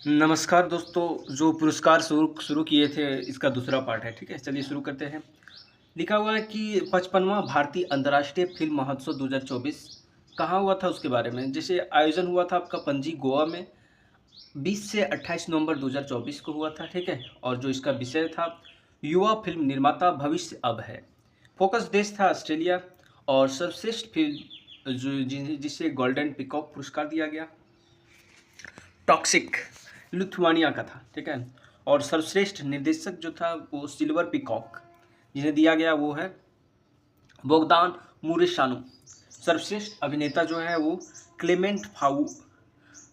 नमस्कार दोस्तों, जो पुरस्कार शुरू शुरू किए थे इसका दूसरा पार्ट है, ठीक है? चलिए शुरू करते हैं। लिखा हुआ है कि 55वां भारतीय अंतर्राष्ट्रीय फ़िल्म महोत्सव 2024 कहाँ हुआ था उसके बारे में। जैसे आयोजन हुआ था आपका पणजी, गोवा में 20 से 28 नवंबर 2024 को हुआ था, ठीक है? और जो इसका विषय था, युवा फ़िल्म निर्माता भविष्य अब है। फ़ोकस देश था ऑस्ट्रेलिया और सर्वश्रेष्ठ फ़िल्म जिसे गोल्डन पीकॉक पुरस्कार दिया गया, टॉक्सिक लिथुआनिया का था, ठीक है? और सर्वश्रेष्ठ निर्देशक जो था वो सिल्वर पीकॉक जिन्हें दिया गया वो है बोगदान मूरेशानु। सर्वश्रेष्ठ अभिनेता जो है वो क्लेमेंट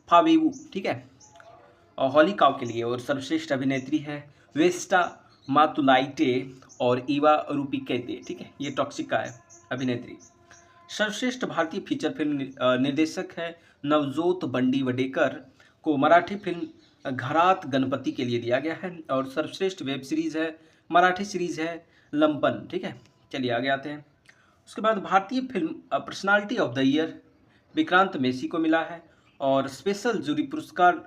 फावेवु, ठीक है? और हॉली काव के लिए। और सर्वश्रेष्ठ अभिनेत्री है वेस्टा मातुलाइटे और ईवा रूपिकेते, ठीक है? ये टॉक्सिक का है अभिनेत्री। सर्वश्रेष्ठ भारतीय फीचर फिल्म निर्देशक है नवजोत बंडी वडेकर को मराठी फिल्म घरात गणपति के लिए दिया गया है। और सर्वश्रेष्ठ वेब सीरीज है मराठी सीरीज है लंपन, ठीक है? चलिए आगे आते हैं। उसके बाद भारतीय film personality of the year Vikrant Massey को मिला है। और स्पेशल जूरी पुरस्कार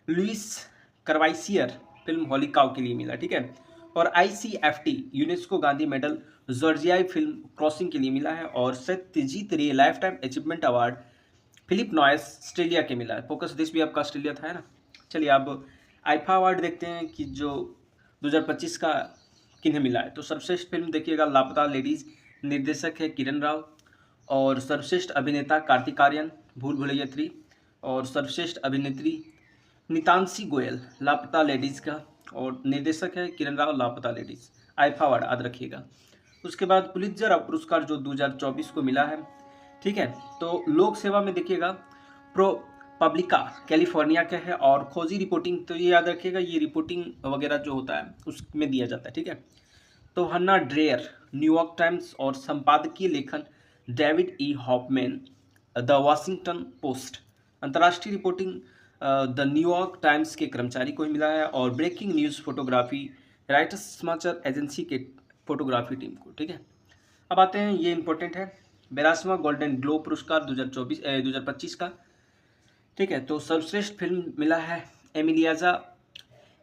Louise Courvoisier film Holy Cow के लिए मिला, ठीक है? और ICFT यूनेस्को गांधी मेडल जॉर्जियाई फिल्म क्रॉसिंग के लिए मिला है। और Satyajit Ray lifetime achievement award Philip Noyce Australia के मिला है। फोकस देश भी आपका ऑस्ट्रेलिया था, है ना? चलिए अब आईफा अवार्ड देखते हैं कि जो 2025 का किन्हें मिला है। तो सर्वश्रेष्ठ फिल्म देखिएगा लापता लेडीज, निर्देशक है किरण राव। और सर्वश्रेष्ठ अभिनेता कार्तिक आर्यन, भूल भुलैया 3। और सर्वश्रेष्ठ अभिनेत्री नितांशी गोयल, लापता लेडीज़ का। और निर्देशक है किरण राव, लापता लेडीज़। आईफा अवार्ड याद रखिएगा। उसके बाद पुलित्जर पुरस्कार जो 2024 को मिला है, ठीक है? तो लोक सेवा में देखिएगा प्रो पब्लिका कैलिफोर्निया का है। और खोजी रिपोर्टिंग, तो ये याद रखिएगा, ये रिपोर्टिंग वगैरह जो होता है उसमें दिया जाता है, ठीक है? तो हन्ना ड्रेयर न्यूयॉर्क टाइम्स। और संपादकीय लेखन David E Hoffman, the Washington Post. अंतर्राष्ट्रीय रिपोर्टिंग द न्यूयॉर्क टाइम्स के कर्मचारी को ही मिला है। और ब्रेकिंग न्यूज़ फोटोग्राफी राइटर्स समाचार एजेंसी के फोटोग्राफी टीम को, ठीक है? अब आते हैं, ये इंपॉर्टेंट है, 82वां गोल्डन ग्लोब पुरस्कार 2025 का, ठीक है? तो सर्वश्रेष्ठ फिल्म मिला है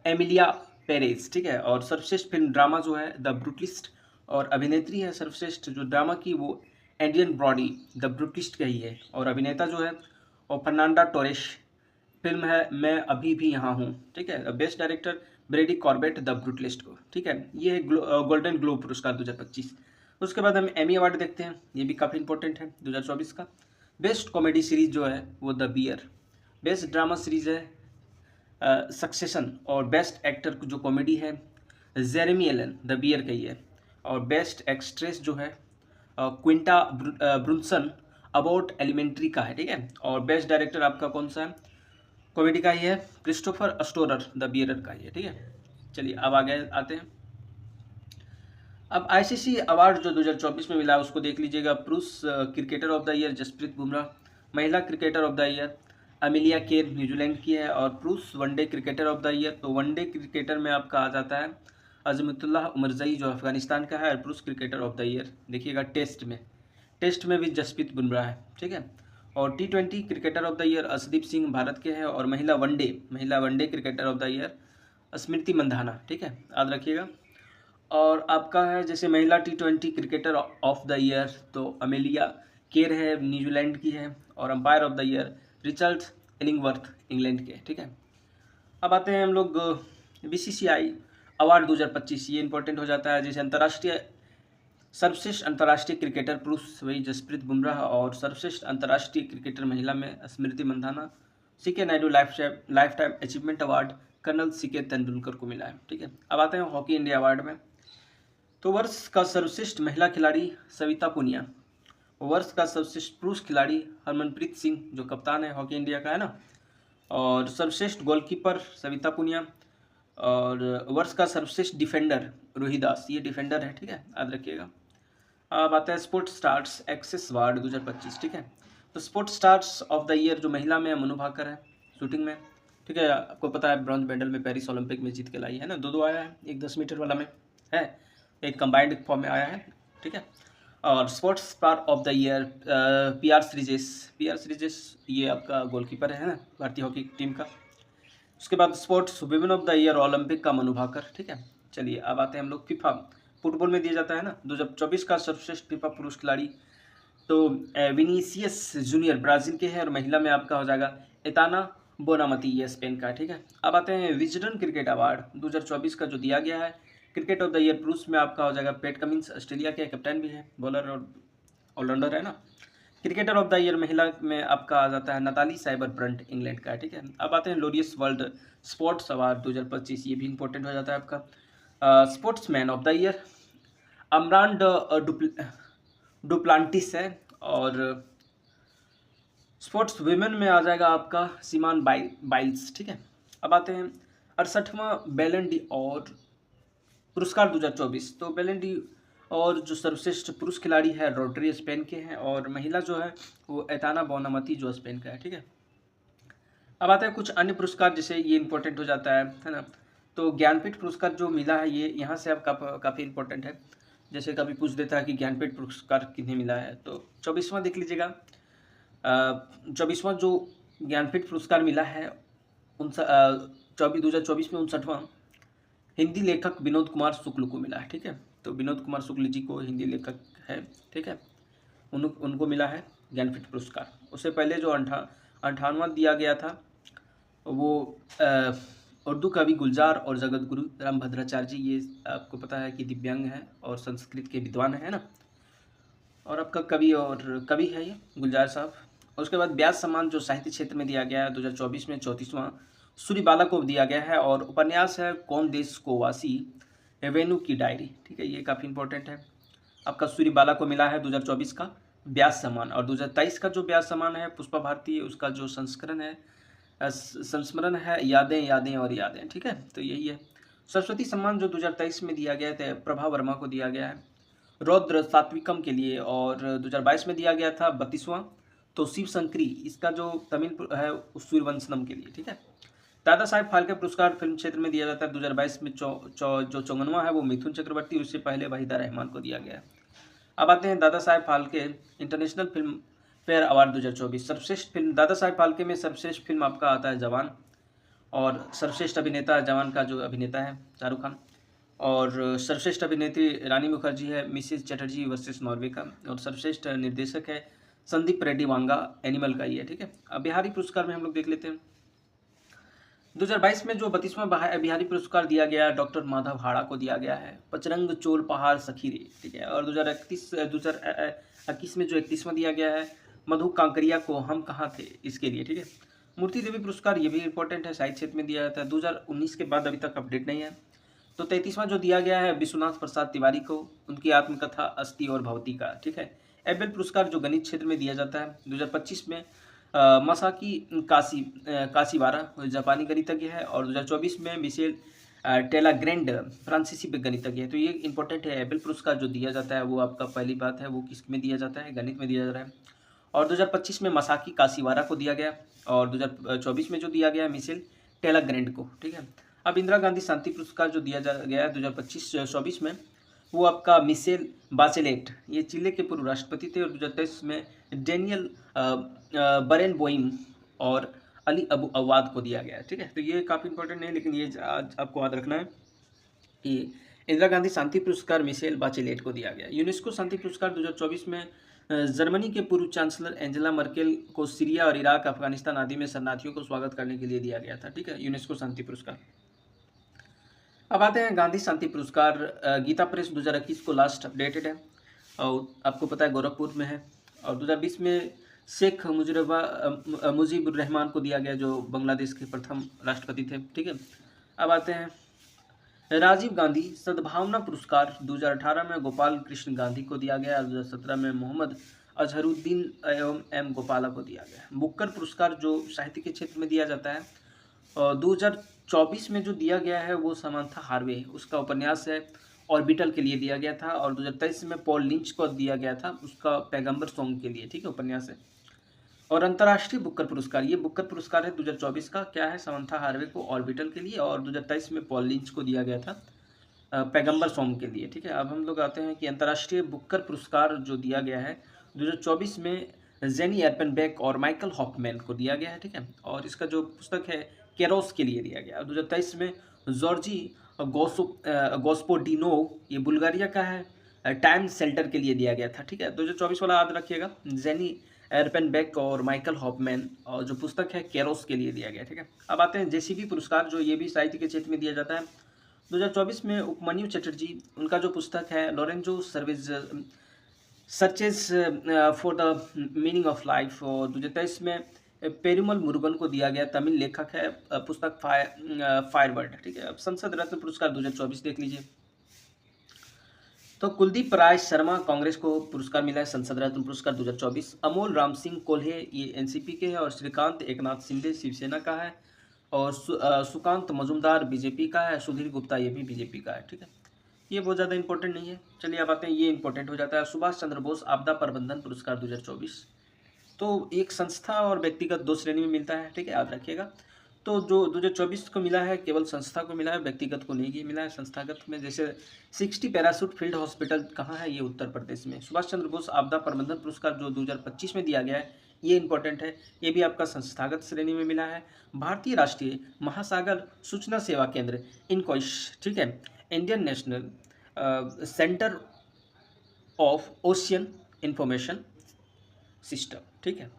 एमिलिया पेरेज, ठीक है? और सर्वश्रेष्ठ फिल्म ड्रामा जो है द ब्रूटलिस्ट। और अभिनेत्री है सर्वश्रेष्ठ जो ड्रामा की वो एंडियन ब्रॉडी द ब्रूटलिस्ट का ही है। और अभिनेता जो है वो फर्नांडा टोरेश, फिल्म है मैं अभी भी यहाँ हूँ, ठीक है? Best director ब्रेडी Corbett the brutalist को, ठीक है? ये है गोल्डन ग्लोब पुरस्कार 2025। उसके बाद हम एमी अवार्ड देखते हैं, ये भी काफ़ी इंपॉर्टेंट है 2024 का। बेस्ट कॉमेडी सीरीज जो है वो the bear. Best drama series है सक्सेशन। और बेस्ट एक्टर जो कॉमेडी है जेरेमी एलन, द बियर का ही है। और बेस्ट एक्ट्रेस जो है क्विंटा ब्रुनसन, अबाउट एलिमेंट्री का है, ठीक है? और बेस्ट डायरेक्टर आपका कौन सा है, कॉमेडी का ही है, क्रिस्टोफर अस्टोरर, द बियरर का ही है, ठीक है? चलिए अब आगे आते हैं। अब ICC अवार्ड जो 2024 में मिला है उसको देख लीजिएगा। पुरुष cricketer of the year Jasprit Bumrah, महिला cricketer of the year Amelia Kerr New Zealand की है। और पुरुष one day cricketer of the year, तो वनडे क्रिकेटर में आपका आ जाता है अजमतुल्लाह उमरजई जो अफगानिस्तान का है। और पुरुष क्रिकेटर ऑफ द ईयर देखिएगा टेस्ट में भी जसप्रीत बुमराह है, ठीक है? और T20 cricketer of the year Arshdeep Singh Bharat के हैं। और महिला one day cricketer of the year Smriti Mandhana, ठीक है? याद रखिएगा। और आपका है जैसे महिला T20 cricketer of the year तो अमेलिया केर है, न्यूजीलैंड की है। और umpire of the year Richard Illingworth, England के, ठीक है? अब आते हैं हम लोग BCCI अवार्ड 2025, ये इंपॉर्टेंट हो जाता है। जैसे सर्वश्रेष्ठ अंतर्राष्ट्रीय क्रिकेटर पुरुष वही जसप्रीत बुमराह। और सर्वश्रेष्ठ अंतर्राष्ट्रीय क्रिकेटर महिला में Smriti Mandhana. CK Naidu lifetime achievement award colonel CK Tendulkar को मिला है, ठीक है? अब आते हैं हॉकी इंडिया अवार्ड में। तो वर्ष का सर्वश्रेष्ठ महिला खिलाड़ी सविता पुनिया। वर्ष का सर्वश्रेष्ठ पुरुष खिलाड़ी हरमनप्रीत सिंह जो कप्तान है हॉकी इंडिया का, है ना? और सर्वश्रेष्ठ गोलकीपर सविता पुनिया। और वर्ष का सर्वश्रेष्ठ डिफेंडर रोहित दास, ये डिफेंडर है, ठीक है? याद रखिएगा। अब आता है स्पोर्ट्स स्टार्स एक्सेस अवार्ड 2025, ठीक है? तो sports stars of the year जो महिला में मनु भाकर है शूटिंग में, ठीक है? आपको पता है ब्रॉन्ज मेडल में पेरिस ओलंपिक में जीत के लाई है ना, दो आया है, एक 10 मीटर वाला में है, एक कंबाइंड फॉर्म में आया है, ठीक है? और sports star of the year PR Sreejesh ये आपका गोलकीपर है ना भारतीय हॉकी टीम का। उसके बाद sports women of the year Olympic का मनु भाकर, ठीक है। चलिए अब आते हैं हम लोग फीफा फुटबॉल में दिया जाता है ना 2024 का सर्वश्रेष्ठ फीफा पुरुष खिलाड़ी, तो विनीसियस जूनियर ब्राजील के हैं और महिला में आपका हो जाएगा एताना बोनामती, ये स्पेन का, ठीक है। अब आते हैं विजडन क्रिकेट अवार्ड 2024 का जो दिया गया है क्रिकेट ऑफ द ईयर पुरुष में आपका हो जाएगा पैट कमिंस, ऑस्ट्रेलिया के कैप्टन भी है, बॉलर और ऑलराउंडर है ना। क्रिकेटर ऑफ द ईयर महिला में आपका आ जाता है नताली साइबर ब्रंट, इंग्लैंड का, ठीक है। अब आते हैं लोरियस वर्ल्ड स्पोर्ट्स अवार्ड 2025, ये भी इंपॉर्टेंट हो जाता है आपका। Sportsman of the year Amran Duplantis है, और स्पोर्ट्स वुमेन में आ जाएगा आपका सिमान बाइल्स, ठीक है। अब आते हैं 68वां बैलन डी और पुरस्कार 2024, तो बैलन डी और जो सर्वश्रेष्ठ पुरुष खिलाड़ी है रोड्री स्पेन के हैं, और महिला जो है वो एताना बोनामती जो स्पेन का है, ठीक है। अब आते हैं कुछ अन्य पुरस्कार, जैसे ये इंपॉर्टेंट हो जाता है ना। तो ज्ञानपीठ पुरस्कार जो मिला है ये यहाँ से अब काफ़ी इंपॉर्टेंट है, जैसे कभी पूछ देता है कि ज्ञानपीठ पुरस्कार किन्हें मिला है, तो 24वां देख लीजिएगा। 24वां जो ज्ञानपीठ पुरस्कार मिला है 2024 में 59वां हिंदी लेखक विनोद कुमार शुक्ल को मिला है, ठीक है। तो विनोद कुमार शुक्ल जी को हिंदी लेखक है, ठीक है, उनको मिला है ज्ञानपीठ पुरस्कार। उससे पहले जो 58वां दिया गया था वो उर्दू कवि गुलजार और जगत गुरु रामभद्राचार्य जी, ये आपको पता है कि दिव्यांग हैं और संस्कृत के विद्वान है ना, और आपका कवि है ये गुलजार साहब। और उसके बाद व्यास सम्मान जो साहित्य क्षेत्र में दिया गया है 2024 में 34वां सूर्यबाला को दिया गया है, और उपन्यास है कौन देश को वासी वेणु की डायरी, ठीक है, ये काफ़ी इंपॉर्टेंट है। आपका सूर्यबाला को मिला है 2024 का व्यास सम्मान, और 2023 का जो व्यास सम्मान है पुष्पा भारती, उसका जो संस्मरण है यादें यादें और यादें, ठीक है, तो यही है। सरस्वती सम्मान जो 2023 में दिया गया था प्रभा वर्मा को दिया गया है रौद्र सात्विकम के लिए, और 2022 में दिया गया था 32वां तो शिव शंकरी, इसका जो तमिल है सूर्यवंशनम के लिए, ठीक है। दादा साहेब फाल्के पुरस्कार फिल्म क्षेत्र में दिया जाता है 2022 में जो 54वां है वो मिथुन चक्रवर्ती, उससे पहले वहीदा रहमान को दिया गया है। अब आते हैं Dada Saheb Phalke international film fair award 2024, सर्वश्रेष्ठ फिल्म दादा साहेब फाल्के में सर्वश्रेष्ठ फिल्म आपका आता है जवान, और सर्वश्रेष्ठ अभिनेता जवान का जो अभिनेता है शाहरुख खान, और सर्वश्रेष्ठ अभिनेत्री रानी मुखर्जी है मिसेज चटर्जी वर्सेस नॉर्वे का, और सर्वश्रेष्ठ निर्देशक है संदीप रेड्डी वांगा, एनिमल का ही है, ठीक है। अब बिहारी पुरस्कार में हम लोग देख लेते हैं 2022 में जो 32वां बिहारी पुरस्कार दिया गया डॉक्टर माधव हाड़ा को दिया गया है पचरंग चोल पहाड़ सखी रे, ठीक है। और 2021 में जो 31वां दिया गया है मधु कांकरिया को हम कहाँ थे, इसके लिए, ठीक है। मूर्ति देवी पुरस्कार ये भी इंपॉर्टेंट है, साहित्य क्षेत्र में दिया जाता है 2019 के बाद अभी तक अपडेट नहीं है। तो 33वां जो दिया गया है विश्वनाथ प्रसाद तिवारी को, उनकी आत्मकथा अस्थि और भवती का, ठीक है। एबेल पुरस्कार जो गणित क्षेत्र में दिया जाता है 2025 में मसाकी काशीवारा जापानी गणितज्ञ है, और 2024 में मिशेल टेलाग्रैंड फ्रांसीसी गणितज्ञ है। तो ये इंपॉर्टेंट है, एबेल पुरस्कार जो दिया जाता है वो आपका पहली बात है वो किस में दिया जाता है, गणित में दिया जा रहा है। और 2025 में मसाकी काशीवारा को दिया गया, और 2024 में जो दिया गया मिशेल टेलाग्रैंड को, ठीक है। अब इंदिरा गांधी शांति पुरस्कार जो दिया गया है 2025-24 में वो आपका मिशेल बाचेलेट, ये चिले के पूर्व राष्ट्रपति थे, और 2023 में डेनियल बरेनबोइम और अली अबू अवाद को दिया गया है, ठीक है। तो ये काफ़ी इंपॉर्टेंट है, लेकिन ये आज आपको याद रखना है कि इंदिरा गांधी शांति पुरस्कार मिशेल बाचेलेट को दिया गया। यूनेस्को शांति पुरस्कार 2024 में जर्मनी के पूर्व चांसलर एंजेला मर्केल को सीरिया और इराक अफगानिस्तान आदि में शरणार्थियों को स्वागत करने के लिए दिया गया था, ठीक है, यूनेस्को शांति पुरस्कार। अब आते हैं गांधी शांति पुरस्कार गीता प्रेस 2021 को लास्ट अपडेटेड है, और आपको पता है गोरखपुर में है। और 2020 में शेख मुजीबुर रहमान को दिया गया जो बांग्लादेश के प्रथम राष्ट्रपति थे, ठीक है। अब आते हैं राजीव गांधी सद्भावना पुरस्कार 2018 में गोपाल कृष्ण गांधी को दिया गया, 2017 में मोहम्मद अजहरुद्दीन एवं एम गोपाला को दिया गया। बुकर पुरस्कार जो साहित्य के क्षेत्र में दिया जाता है, और 2024 में जो दिया गया है वो समांथा हार्वे, उसका उपन्यास है ऑर्बिटल के लिए दिया गया था, और 2023 में पॉल लिंच को दिया गया था उसका पैगंबर सॉन्ग के लिए, ठीक है, उपन्यास है। और अंतर्राष्ट्रीय बुकर पुरस्कार, ये बुकर पुरस्कार है 2024 का, क्या है, समंथा हार्वे को ऑर्बिटल के लिए, और 2023 में पॉल लिंच को दिया गया था पैगंबर सॉन्ग के लिए, ठीक है। अब हम लोग आते हैं कि अंतर्राष्ट्रीय बुकर पुरस्कार जो दिया गया है 2024 में जेनी एर्पेनबेक और माइकल हॉफमैन को दिया गया है, ठीक है। और इसका जो पुस्तक है केरोस के लिए दिया गया। 2023 में जॉर्जी गोस्पोडिनो, ये बुल्गारिया का है, टाइम सेल्टर के लिए दिया गया था, ठीक है। 2024 वाला याद रखिएगा, जेनी एर्पेनबेक और माइकल हॉफमैन, और जो पुस्तक है केरोस के लिए दिया गया, ठीक है। अब आते हैं जेसीबी पुरस्कार, जो ये भी साहित्य के क्षेत्र में दिया जाता है। 2024 में उपमन्यु चटर्जी, उनका जो पुस्तक है Lorenzo searches for the meaning of life, और 2023 में पेरुमल मुरुगन को दिया गया, तमिल लेखक है, पुस्तक फायरवर्ड, ठीक है। अब संसद रत्न पुरस्कार 2024 देख लीजिए। तो कुलदीप राय शर्मा, कांग्रेस को पुरस्कार मिला है संसद रत्न पुरस्कार 2024। अमोल राम सिंह कोल्हे, ये एनसीपी के हैं, और श्रीकांत एकनाथ शिंदे शिवसेना का है, और सुकांत मजुमदार बीजेपी का है, सुधीर गुप्ता ये भी बीजेपी का है, ठीक है। ये बहुत ज़्यादा इंपॉर्टेंट नहीं है। चलिए अब आते हैं, ये इंपॉर्टेंट हो जाता है, सुभाष चंद्र बोस आपदा प्रबंधन पुरस्कार 2024। तो एक संस्था और व्यक्तिगत दो श्रेणी में मिलता है, ठीक है, याद रखिएगा। तो जो 2024 को मिला है केवल संस्था को मिला है, व्यक्तिगत को नहीं मिला है। संस्थागत में जैसे 60 पैराशूट फील्ड हॉस्पिटल कहाँ है, ये उत्तर प्रदेश में। सुभाष चंद्र बोस आपदा प्रबंधन पुरस्कार जो 2025 में दिया गया है, ये इंपॉर्टेंट है, ये भी आपका संस्थागत श्रेणी में मिला है। भारतीय राष्ट्रीय महासागर सूचना सेवा केंद्र इनकॉइश, ठीक है, Indian national centre of ocean information system, ठीक है।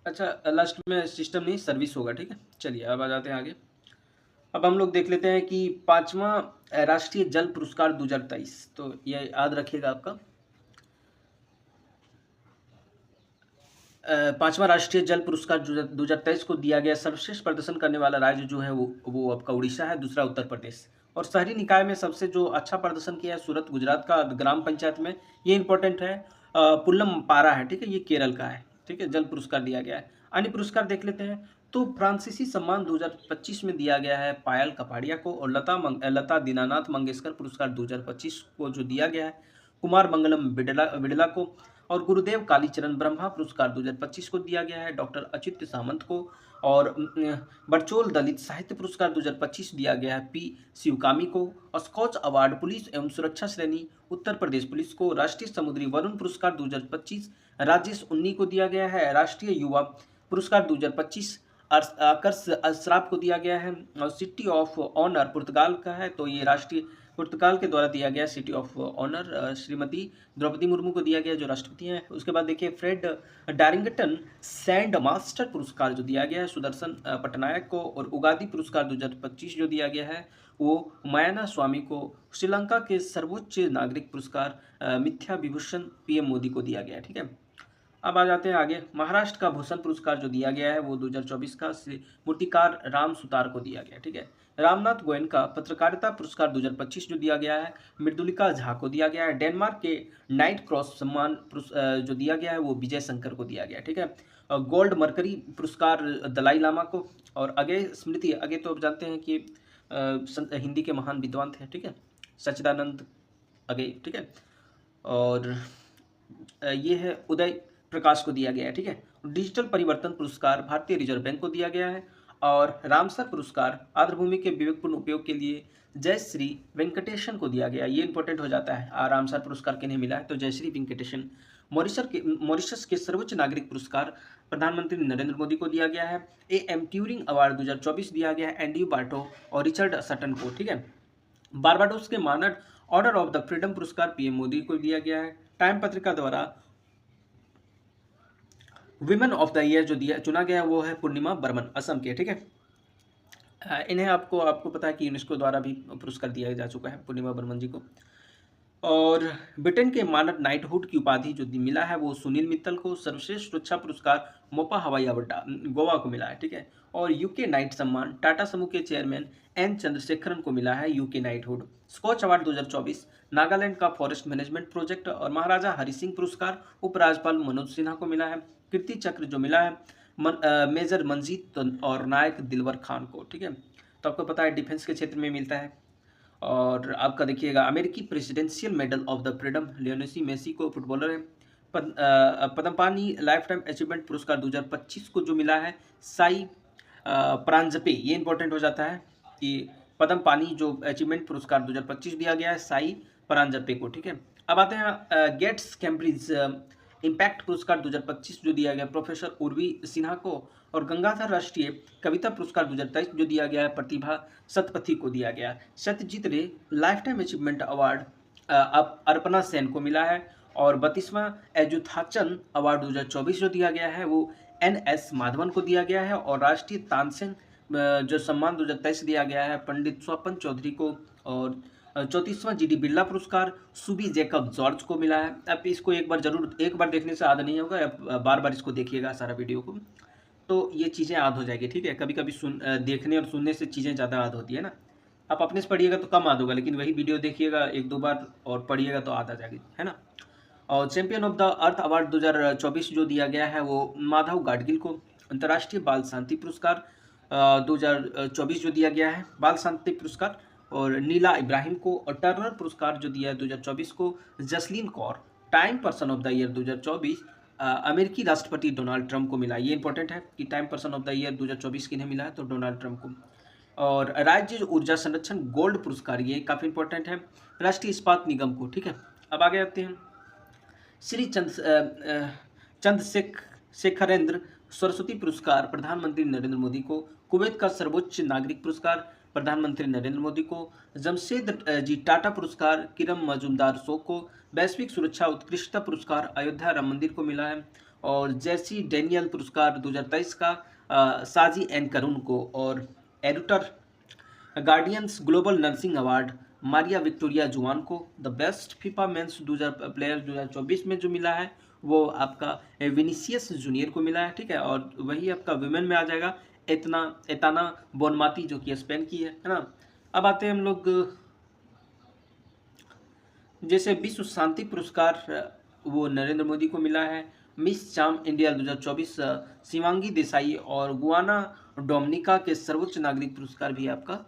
अच्छा, लास्ट में सिस्टम नहीं सर्विस होगा, ठीक है। चलिए अब आ जाते हैं आगे। अब हम लोग देख लेते हैं कि 5वां राष्ट्रीय जल पुरस्कार 2023, तो ये याद रखिएगा आपका। 5वां राष्ट्रीय जल पुरस्कार 2023 को दिया गया। सर्वश्रेष्ठ प्रदर्शन करने वाला राज्य जो है वो आपका उड़ीसा है, दूसरा उत्तर प्रदेश। और शहरी निकाय में सबसे जो अच्छा प्रदर्शन किया है सूरत गुजरात का, ग्राम पंचायत में, ये इंपॉर्टेंट है, पुल्लम पारा है, ठीक है, ये केरल का है, ठीक है। जल पुरस्कार दिया गया है। अन्य पुरस्कार देख लेते हैं। तो फ्रांसीसी सम्मान 2025 में दिया गया है पायल कपाड़िया को, और लता दीनानाथ मंगेशकर पुरस्कार 2025 को जो दिया गया है कुमार मंगलम बिड़ला को, और गुरुदेव कालीचरण ब्रह्मा पुरस्कार 2025 को दिया गया है डॉक्टर अच्युत सामंत को, और बरचोल दलित साहित्य पुरस्कार 2025 दिया गया है पी शिवकामी को, और स्कॉच अवार्ड पुलिस एवं सुरक्षा श्रेणी उत्तर प्रदेश पुलिस को, राष्ट्रीय समुद्री वरुण पुरस्कार 2025 राजेश उन्नी को दिया गया है, राष्ट्रीय युवा पुरस्कार 2025 आकर्ष अशराफ को दिया गया है, और सिटी ऑफ ऑनर पुर्तगाल का है, तो ये राष्ट्रीय पुर्तगाल के द्वारा दिया गया city of honour Shrimati Draupadi Murmu को दिया गया जो राष्ट्रपति हैं। उसके बाद देखिए फ्रेड डारिंगटन सैंड मास्टर पुरस्कार जो दिया गया है सुदर्शन पटनायक को, और उगादी पुरस्कार 2025 जो दिया गया है वो मयाना स्वामी को, श्रीलंका के सर्वोच्च नागरिक पुरस्कार मिथ्या विभूषण पीएम मोदी को दिया गया है, ठीक है। अब आ जाते हैं आगे। महाराष्ट्र का भूषण पुरस्कार जो दिया गया है वो 2024 का श्री मूर्तिकार राम सुतार को दिया गया, ठीक है। रामनाथ गोयनका पत्रकारिता पुरस्कार 2025 जो दिया गया है मृदुलिका झा को दिया गया है। डेनमार्क के नाइट क्रॉस सम्मान जो दिया गया है वो विजय शंकर को दिया गया, ठीक है। गोल्ड मरकरी पुरस्कार दलाई लामा को, और अगे स्मृति, अगे तो आप जानते हैं कि हिंदी के महान विद्वान थे, ठीक है, सच्चिदानंद अगे, ठीक है। और ये है उदय प्रकाश को दिया गया है, ठीक है। डिजिटल परिवर्तन पुरस्कार भारतीय रिजर्व बैंक को दिया गया है, और रामसर पुरस्कार आर्द्रभूमि के विवेकपूर्ण उपयोग के लिए जयश्री वेंकटेशन को दिया गया। ये इंपॉर्टेंट हो जाता है, रामसर पुरस्कार किन्हें मिला है, तो जयश्री वेंकटेशन। मॉरिशस के सर्वोच्च नागरिक पुरस्कार प्रधानमंत्री नरेंद्र मोदी को दिया गया है। AM ट्यूरिंग अवार्ड 2024 दिया गया है एंड्रयू बार्टो और रिचर्ड सटन को, ठीक है। बारबाडोस के मानद ऑर्डर ऑफ द फ्रीडम पुरस्कार PM मोदी को दिया गया है। टाइम पत्रिका द्वारा विमेन ऑफ द ईयर जो चुना गया वो है पूर्णिमा बर्मन, असम के, ठीक है। इन्हें आपको पता है कि यूनेस्को द्वारा भी पुरस्कार दिया जा चुका है पूर्णिमा बर्मन जी को। और ब्रिटेन के मानद नाइटहुड की उपाधि जो मिला है वो सुनील मित्तल को। सर्वश्रेष्ठ सुरक्षा पुरस्कार मोपा हवाई अड्डा गोवा को मिला है, ठीक है। और यूके नाइट सम्मान टाटा समूह के चेयरमैन N चंद्रशेखरन को मिला है UK knighthood. Scotch award 2024 Nagaland का फॉरेस्ट मैनेजमेंट प्रोजेक्ट, और महाराजा हरि सिंह पुरस्कार उपराज्यपाल मनोज सिन्हा को मिला है। कीर्ति चक्र जो मिला है मेजर मंजीत और नायक दिलवर खान को, ठीक है। तो आपको पता है डिफेंस के क्षेत्र में मिलता है। और आपका देखिएगा अमेरिकी presidential medal of the freedom Lionel Messi को, फुटबॉलर है। पद्मपानी लाइफ टाइम अचीवमेंट पुरस्कार 2025 को जो मिला है साई प्रांजपे। ये इंपॉर्टेंट हो जाता है कि पद्मपानी जो अचीवमेंट पुरस्कार 2025 दिया गया है साई प्रांजपे को, ठीक है। अब आते हैं गेट्स कैम्ब्रिज इम्पैक्ट पुरस्कार 2025 जो दिया गया प्रोफेसर उर्वी सिन्हा को, और गंगाधर राष्ट्रीय कविता पुरस्कार 2023 जो दिया गया है प्रतिभा सतपथी को दिया गया। Satyajit Ray lifetime achievement award Arpana Sen को मिला है, और 32वां एजुथाचन अवार्ड 2024 जो दिया गया है वो NS माधवन को दिया गया है, और राष्ट्रीय तानसेन जो सम्मान 2023 दिया गया है पंडित स्वपन चौधरी को, और 34वां GD बिरला पुरस्कार सुबी जैकब जॉर्ज को मिला है। अब इसको एक बार देखने से याद नहीं होगा, अब बार बार इसको देखिएगा सारा वीडियो को, तो ये चीज़ें याद हो जाएगी। ठीक है, कभी कभी देखने और सुनने से चीज़ें ज़्यादा याद होती है ना। आप अपने से पढ़िएगा तो कम याद होगा, लेकिन वही वीडियो देखिएगा एक दो बार और पढ़िएगा तो याद आ जाएगी, है ना। और champion of the earth award 2024 जो दिया गया है वो माधव गाडगिल को। अंतर्राष्ट्रीय बाल शांति पुरस्कार 2024 जो दिया गया है बाल शांति पुरस्कार और नीला इब्राहिम को, और टर्नर पुरस्कार जो दिया है 2024 को Jasleen Kaur. Time person of the year 2024 अमेरिकी राष्ट्रपति डोनाल्ड ट्रंप को मिला। ये इंपॉर्टेंट है कि time person of the year 2024 किन्हें मिला है, तो डोनाल्ड ट्रंप को। और राज्य ऊर्जा संरक्षण गोल्ड पुरस्कार, ये काफ़ी इंपॉर्टेंट है, राष्ट्रीय इस्पात निगम को। ठीक है, अब आगे आते हैं। श्री चंद्रशेखरेंद्र सरस्वती पुरस्कार प्रधानमंत्री नरेंद्र मोदी को। कुवैत का सर्वोच्च नागरिक पुरस्कार प्रधानमंत्री नरेंद्र मोदी को। जमशेद जी टाटा पुरस्कार किरम मजूमदार शो को। वैश्विक सुरक्षा उत्कृष्टता पुरस्कार अयोध्या राम मंदिर को मिला है, और जैसी डैनियल पुरस्कार 2023 का साजी एन करुण को, और editor guardians global nursing award Maria Victoria जुआन को। The best FIFA men's player 2024 में जो मिला है वो आपका विनीसियस जूनियर को मिला है। ठीक है, और वही आपका वुमेन में आ जाएगा एताना बोनमाती जो कि स्पेन की है ना। अब आते हैं हम लोग, जैसे विश्व शांति पुरस्कार वो नरेंद्र मोदी को मिला है। मिस चाम इंडिया 2024 शिवांगी देसाई, और गुआना डोमिनिका के सर्वोच्च नागरिक पुरस्कार भी आपका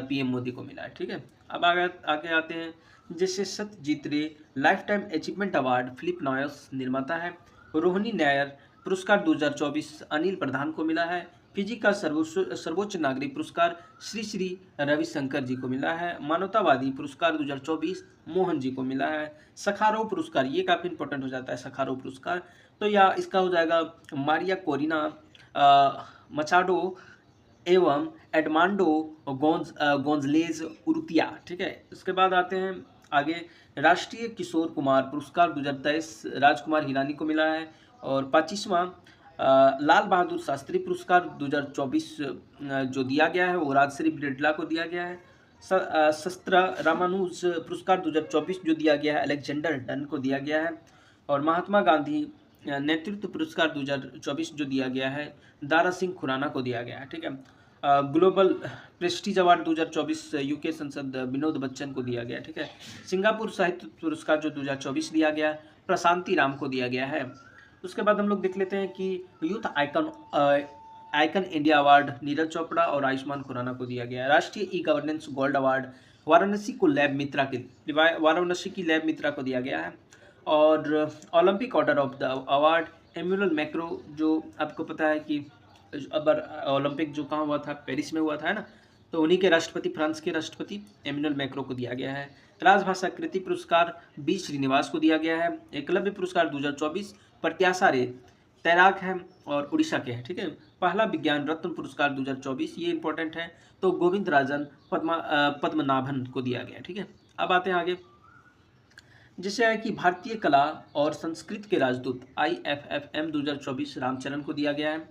PM मोदी को मिला है। ठीक है, अब आगे आते हैं, जैसे Satyajit Ray lifetime achievement award Philip Noyce निर्माता है। रोहिणी नायर पुरस्कार 2024 अनिल प्रधान को मिला है। फिजी का सर्वोच्च नागरिक पुरस्कार श्री श्री रविशंकर जी को मिला है। मानवतावादी पुरस्कार 2024 मोहन जी को मिला है। सखारोव पुरस्कार, ये काफ़ी इंपॉर्टेंट हो जाता है सखारोव पुरस्कार, तो या इसका हो जाएगा मारिया कोरिना मचाडो एवं एडमांडो गोंजलेज उरुतिया। ठीक है, इसके बाद आते हैं आगे। राष्ट्रीय किशोर कुमार पुरस्कार 2023 राजकुमार हिरानी को मिला है, और 25वां लाल बहादुर शास्त्री पुरस्कार 2024 जो दिया गया है वो राजश्री बिरला को दिया गया है। शस्त्र रामानुज पुरस्कार 2024 जो दिया गया है अलेक्जेंडर डन को दिया गया है, और महात्मा गांधी नेतृत्व पुरस्कार 2024 जो दिया गया है दारा सिंह खुराना को दिया गया है। ठीक है, ग्लोबल प्रेस्टीज अवार्ड 2024 UK संसद विनोद बच्चन को दिया गया। ठीक है, सिंगापुर साहित्य पुरस्कार जो 2024 दिया गया प्रशांति राम को दिया गया है। उसके बाद हम लोग देख लेते हैं कि youth icon India award Neeraj Chopra और आयुष्मान खुराना को दिया गया है। राष्ट्रीय e governance gold award Varanasi को वाराणसी की लैब मित्रा को दिया गया है, और Olympic order of the award Emmanuel Macron, जो आपको पता है कि अबर ओलंपिक जो कहाँ हुआ था, पेरिस में हुआ था, है ना, तो उन्हीं के राष्ट्रपति, फ्रांस के राष्ट्रपति एम्यूल मैक्रो को दिया गया है। राजभाषा कृति पुरस्कार बी श्रीनिवास को दिया गया है। एकलव्य पुरस्कार 2024 प्रत्याशा रे तैराक है और उड़ीसा के हैं। ठीक है, पहला विज्ञान रत्न पुरस्कार 2024 ये इंपॉर्टेंट है, तो गोविंद राजन पद्मनाभन को दिया गया। ठीक है, अब आते हैं आगे, जिससे है कि भारतीय कला और संस्कृति के राजदूत IFFM 2024 रामचरण को दिया गया है,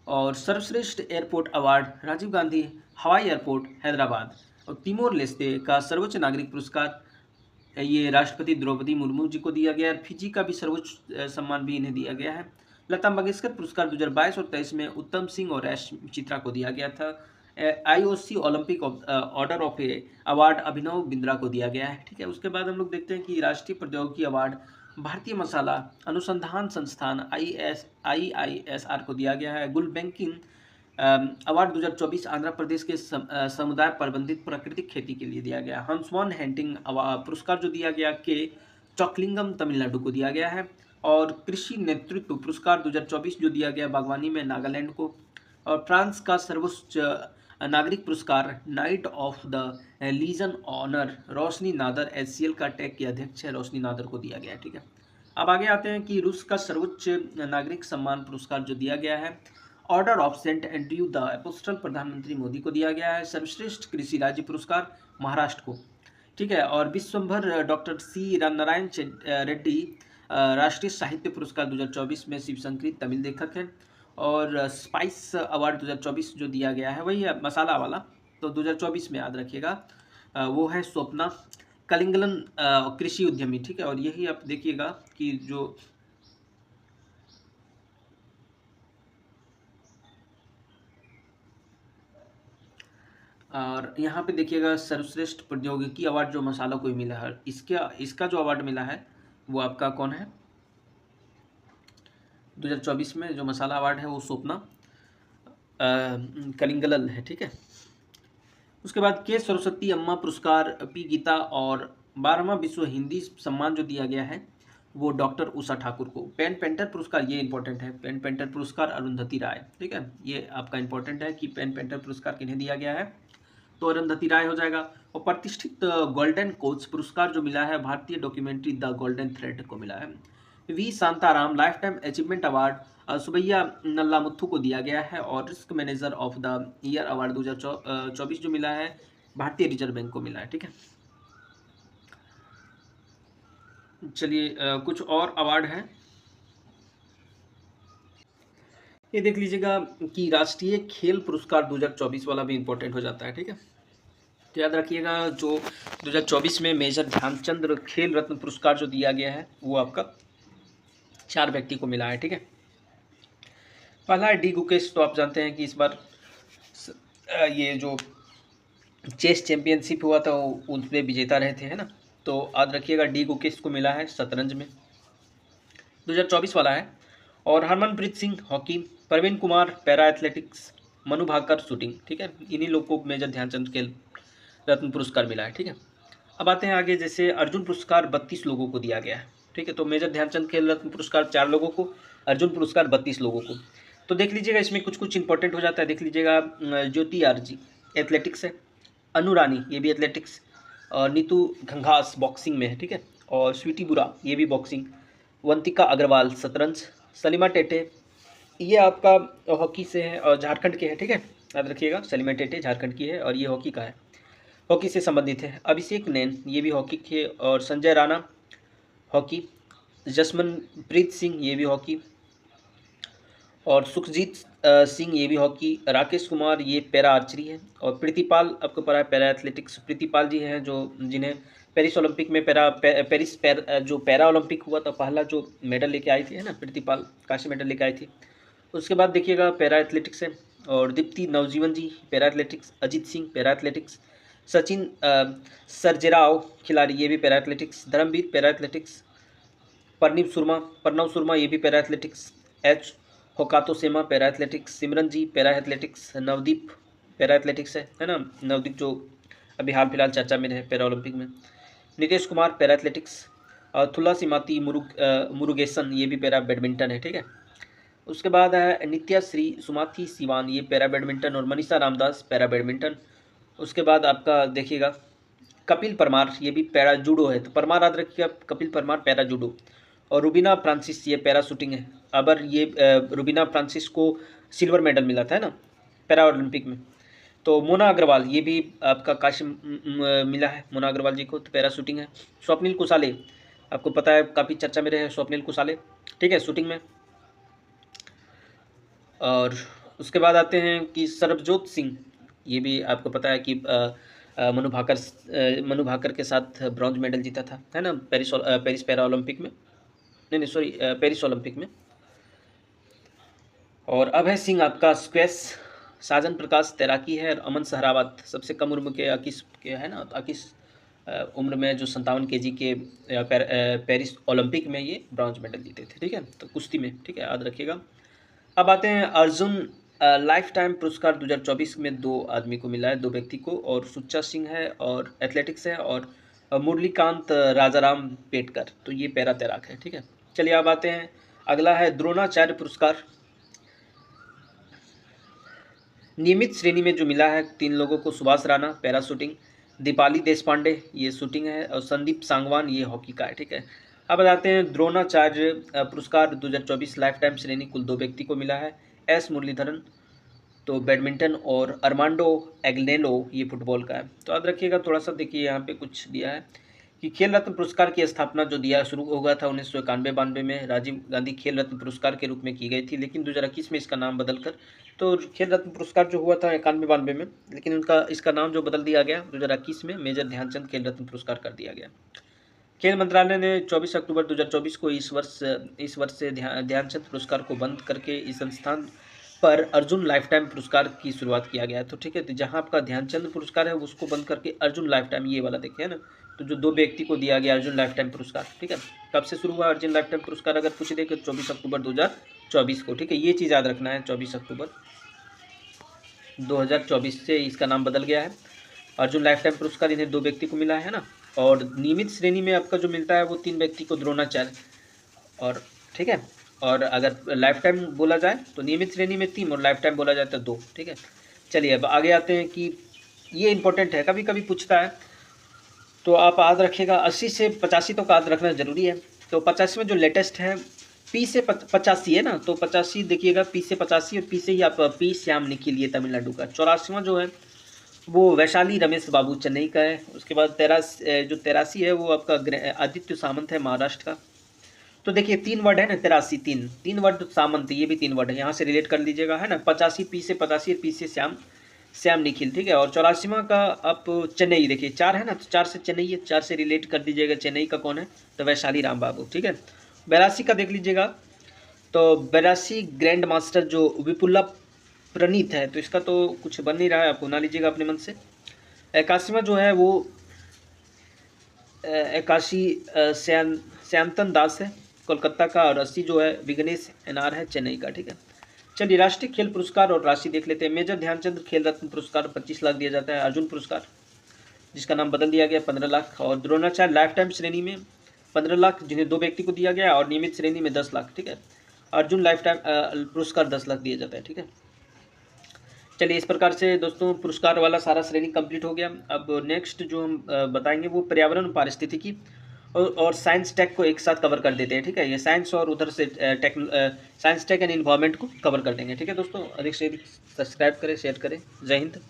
और सर्वश्रेष्ठ एयरपोर्ट अवार्ड राजीव गांधी हवाई एयरपोर्ट हैदराबाद, और तिमोर लेस्ते का सर्वोच्च नागरिक पुरस्कार ये राष्ट्रपति द्रौपदी मुर्मू जी को दिया गया है। फिजी का भी सर्वोच्च सम्मान भी इन्हें दिया गया है। लता मंगेशकर पुरस्कार 2022 और 23 में उत्तम सिंह और ऐश चित्रा को दिया गया था। IOC Olympic order of award Abhinav Bindra को दिया गया है। ठीक है, उसके बाद हम लोग देखते हैं कि राष्ट्रीय प्रौद्योगिकी अवार्ड भारतीय मसाला अनुसंधान संस्थान IISR को दिया गया है। गुलबैंकिंग अवार्ड 2024 आंध्र प्रदेश के समुदाय प्रबंधित प्राकृतिक खेती के लिए दिया गया। हंसवान हैंटिंग पुरस्कार जो दिया गया के चौकलिंगम तमिलनाडु को दिया गया है, और कृषि नेतृत्व पुरस्कार 2024 जो दिया गया बागवानी में नागालैंड को, और फ्रांस का सर्वोच्च नागरिक पुरस्कार knight of the legion honour Roshni Nadar HCL का टेक के अध्यक्ष है रोशनी नादर को दिया गया। ठीक है, अब आगे आते हैं कि रूस का सर्वोच्च नागरिक सम्मान पुरस्कार जो दिया गया है, order of Saint Andrew the apostle, प्रधानमंत्री मोदी को दिया गया है। सर्वश्रेष्ठ कृषि राज्य पुरस्कार महाराष्ट्र को, ठीक है। और विश्वभर डॉक्टर सी नारायण रेड्डी राष्ट्रीय साहित्य पुरस्कार 2024 में शिवशंकरी तमिल लेखक हैं। और स्पाइस अवार्ड 2024 जो दिया गया है वही है मसाला वाला, तो 2024 में याद रखिएगा वो है स्वप्ना कलिंगलन कृषि उद्यमी, ठीक है। और यही आप देखिएगा कि जो और यहाँ पे देखिएगा सर्वश्रेष्ठ प्रौद्योगिकी अवार्ड जो मसाला को मिला है, इसका जो अवार्ड मिला है वो आपका कौन है 2024 में जो मसाला अवार्ड है वो स्वप्ना कलिंगलन है, ठीक है। उसके बाद के सरस्वती अम्मा पुरस्कार, पी गीता और 12वां विश्व हिंदी सम्मान जो दिया गया है वो डॉक्टर उषा ठाकुर को। पेन पेंटर पुरस्कार, ये इंपॉर्टेंट है, पेन पेंटर पुरस्कार अरुंधति राय, ठीक है। ये आपका इंपॉर्टेंट है कि पेन पेंटर पुरस्कार किन्हें दिया गया है, तो अरुंधति राय हो जाएगा। और प्रतिष्ठित गोल्डन कोच पुरस्कार जो मिला है भारतीय डॉक्यूमेंट्री द गोल्डन थ्रेड को मिला है। V Shantaram lifetime achievement award Subbiah Nallamuthu को दिया गया है। और risk manager of the year award 2024 जो मिला है भारतीय रिजर्व बैंक को मिला है, ठीक है। चलिए कुछ और अवार्ड हैं, ये देख लीजिएगा कि राष्ट्रीय खेल पुरस्कार 2024 वाला भी इंपॉर्टेंट हो जाता है, ठीक है। तो याद रखिएगा जो 2024 में मेजर ध्यानचंद खेल रत्न पुरस्कार जो दिया गया है वो आपका 4 व्यक्ति को मिला है, ठीक है। पहला है डी गुकेश, तो आप जानते हैं कि इस बार ये जो चेस चैंपियनशिप हुआ था उसमें विजेता रहे थे, है ना। तो याद रखिएगा डी गुकेश को मिला है शतरंज में, 2024 वाला है। और Harmanpreet Singh hockey, Praveen Kumar para athletics, Manu Bhaker shooting, ठीक है। इन्हीं लोग को मेजर ध्यानचंद खेल रत्न पुरस्कार मिला है, ठीक है। अब आते हैं आगे, जैसे अर्जुन पुरस्कार 32 लोगों को दिया गया है, ठीक है। तो मेजर ध्यानचंद खेल रत्न पुरस्कार 4 लोगों को, अर्जुन पुरस्कार 32 लोगों को। तो देख लीजिएगा इसमें कुछ कुछ इंपॉर्टेंट हो जाता है, देख लीजिएगा ज्योति आरजी एथलेटिक्स है, अनु रानी ये भी एथलेटिक्स, और नीतू घंघास बॉक्सिंग में है, ठीक है। और स्वीटी बुरा ये भी बॉक्सिंग, वंतिका अग्रवाल शतरंज, सलीमा टेटे ये आपका हॉकी से है और झारखंड के हैं, ठीक है। याद रखिएगा सलीमा टेटे झारखंड की है और ये हॉकी का है, हॉकी से संबंधित है। अभिषेक नैन ये भी हॉकी के, और संजय राणा हॉकी, जसमनप्रीत सिंह ये भी हॉकी, और सुखजीत सिंह ये भी हॉकी, राकेश कुमार ये पैरा आर्चरी है, और प्रीतिपाल आपको पता है पैरा एथलेटिक्स, प्रीतिपाल जी हैं जो जिन्हें पेरिस ओलंपिक में जो पैरा ओलंपिक हुआ था पहला जो मेडल लेके आई थी, है ना, प्रीतिपाल कांस्य मेडल लेके आई थी। उसके बाद देखिएगा पैरा एथलेटिक्स है, और Deepthi Navjeevan ji para athletics, Ajeet Singh para athletics, Sachin Sarjerao खिलाड़ी ये भी para athletics, Dharambir para athletics, Pranav Soorma ये भी para athletics, H Hokato Sema para athletics, Simran ji para athletics, Navdeep para athletics है ना, नवदीप जो अभी हाल फिलहाल चर्चा में रहे पैरा ओलंपिक में, नीतीश कुमार पैरा एथलेटिक्स, और थुला सिमाती मुरुगेसन ये भी पैरा बैडमिंटन है, ठीक है। उसके बाद है नित्या श्री सुमाथी सिवान ये पैरा बैडमिंटन, और मनीषा रामदास पैरा बैडमिंटन। उसके बाद आपका देखिएगा कपिल परमार ये भी पैरा जूडो है, तो परमार याद रखिएगा कपिल परमार पैरा जूडो, और रुबीना फ्रांसिस ये पैरा शूटिंग है। अबर ये रुबीना फ्रांसिस को सिल्वर मेडल मिला था, है ना, पैरा ओलंपिक में। तो मोना अग्रवाल ये भी आपका कांस्य मिला है मोना अग्रवाल जी को, तो पैरा शूटिंग है। स्वप्निल कुसाले आपको पता है काफ़ी चर्चा में रहे स्वप्निल कुसाले, ठीक है, शूटिंग में। और उसके बाद आते हैं कि सरबजोत सिंह ये भी आपको पता है कि मनु भाकर के साथ ब्रॉन्ज मेडल जीता था, है ना, पेरिस पैरा ओलंपिक में, नहीं सॉरी पेरिस ओलंपिक में। और अभय सिंह आपका स्क्वैश, साजन प्रकाश तैराकी है, और अमन सहरावत सबसे कम उम्र के अकीस के है ना, अकीस उम्र में जो 57 kg के पेरिस ओलंपिक में ये ब्रॉन्ज मेडल जीते थे, ठीक है, तो कुश्ती में, ठीक है, याद रखिएगा। अब आते हैं अर्जुन लाइफ टाइम पुरस्कार 2024 में 2 आदमी को मिला है, 2 व्यक्ति को, और सुच्चा सिंह है और एथलेटिक्स है, और मुरलीकांत राजाराम पेटकर तो ये पैरा तैराक है, ठीक है। चलिए अब आते हैं, अगला है द्रोणाचार्य पुरस्कार, नियमित श्रेणी में जो मिला है 3 लोगों को, सुभाष राणा पैरा शूटिंग, दीपाली देशपांडे ये शूटिंग है, और संदीप सांगवान ये हॉकी का है, ठीक है। अब बताते हैं द्रोणाचार्य पुरस्कार 2024 लाइफ टाइम श्रेणी कुल 2 व्यक्ति को मिला है। एस मुरलीधरन तो बैडमिंटन और अरमांडो एग्नेलो ये फुटबॉल का है। तो याद रखिएगा थोड़ा सा, देखिए यहाँ पे कुछ दिया है कि खेल रत्न पुरस्कार की स्थापना जो दिया शुरू हो गया था 1991-92 में राजीव गांधी खेल रत्न पुरस्कार के रूप में की गई थी, लेकिन 2021 में इसका नाम बदलकर तो खेल रत्न पुरस्कार जो हुआ था 91-92 में, लेकिन उनका इसका नाम जो बदल दिया गया 2021 में मेजर ध्यानचंद खेल रत्न पुरस्कार कर दिया गया। खेल मंत्रालय ने 24 अक्टूबर 2024 को इस वर्ष से ध्यानचंद पुरस्कार को बंद करके इस संस्थान पर अर्जुन लाइफ टाइम पुरस्कार की शुरुआत किया गया है। तो ठीक है, तो जहाँ आपका ध्यानचंद पुरस्कार है उसको बंद करके अर्जुन लाइफ टाइम, ये वाला देखिए ना, तो जो 2 व्यक्ति को दिया गया अर्जुन लाइफ टाइम पुरस्कार, ठीक है। कब से शुरू हुआ अर्जुन लाइफ टाइम पुरस्कार अगर पूछ दे, 24 अक्टूबर 2024 को, ठीक है। ये चीज़ याद रखना है, 24 अक्टूबर 2024 से इसका नाम बदल गया है। अर्जुन लाइफ टाइम पुरस्कार इन्हें 2 व्यक्ति को मिला है ना। और नियमित श्रेणी में आपका जो मिलता है वो 3 व्यक्ति को द्रोणाचार्य, और ठीक है। और अगर लाइफ टाइम बोला जाए तो नियमित श्रेणी में 3 और लाइफ टाइम बोला जाए तो 2, ठीक है। चलिए अब आगे आते हैं कि ये इंपॉर्टेंट है, कभी कभी पूछता है, तो आप याद रखिएगा 80 से 85 तो याद रखना ज़रूरी है। तो 85 में जो लेटेस्ट है पी से 85 है ना, तो 85 देखिएगा, पी से 85 और पी से ही आप पी श्याम निखिल ये तमिलनाडु का। 84वां जो है वो वैशाली रमेश बाबू चेन्नई का है। उसके बाद 83 है वो आपका आदित्य सामंत है महाराष्ट्र का। तो देखिए 3 वर्ड है ना, 83 तीन वर्ड सामंत, ये भी 3 वर्ड है, यहाँ से रिलेट कर लीजिएगा, है ना। 85 पी से 85 पी से श्याम निखिल, ठीक है। और 84वां का आप चेन्नई, देखिए 4 है ना, तो 4 से चेन्नई है, 4 से रिलेट कर दीजिएगा, चेन्नई का कौन है तो वैशाली राम बाबू, ठीक है। 82 का देख लीजिएगा, तो 82 ग्रैंड मास्टर जो विपुला प्रणीत है, तो इसका तो कुछ बन नहीं रहा है, आप बना लीजिएगा अपने मन से। 81वां जो है वो 81 श्यांतन दास है कोलकाता का, और 80 जो है विघ्नेश एनआर है चेन्नई का, ठीक है। चलिए राष्ट्रीय खेल पुरस्कार और राशि देख लेते हैं। मेजर ध्यानचंद खेल रत्न पुरस्कार 25 लाख दिया जाता है। अर्जुन पुरस्कार जिसका नाम बदल दिया गया 15 लाख, और द्रोणाचार्य लाइफ टाइम श्रेणी में 15 लाख जिन्हें 2 व्यक्ति को दिया गया, और नियमित श्रेणी में 10 लाख, ठीक है। अर्जुन लाइफ टाइम पुरस्कार 10 लाख दिया जाता है, ठीक है। चलिए इस प्रकार से दोस्तों पुरस्कार वाला सारा श्रेणी कंप्लीट हो गया। अब नेक्स्ट जो हम बताएंगे वो पर्यावरण पारिस्थितिकी और साइंस टेक को एक साथ कवर कर देते हैं, ठीक है। ये साइंस और उधर से साइंस टेक एंड इन्वायरमेंट को कवर कर देंगे, ठीक है दोस्तों। अधिक से अधिक सब्सक्राइब करें, शेयर करें। जय हिंद।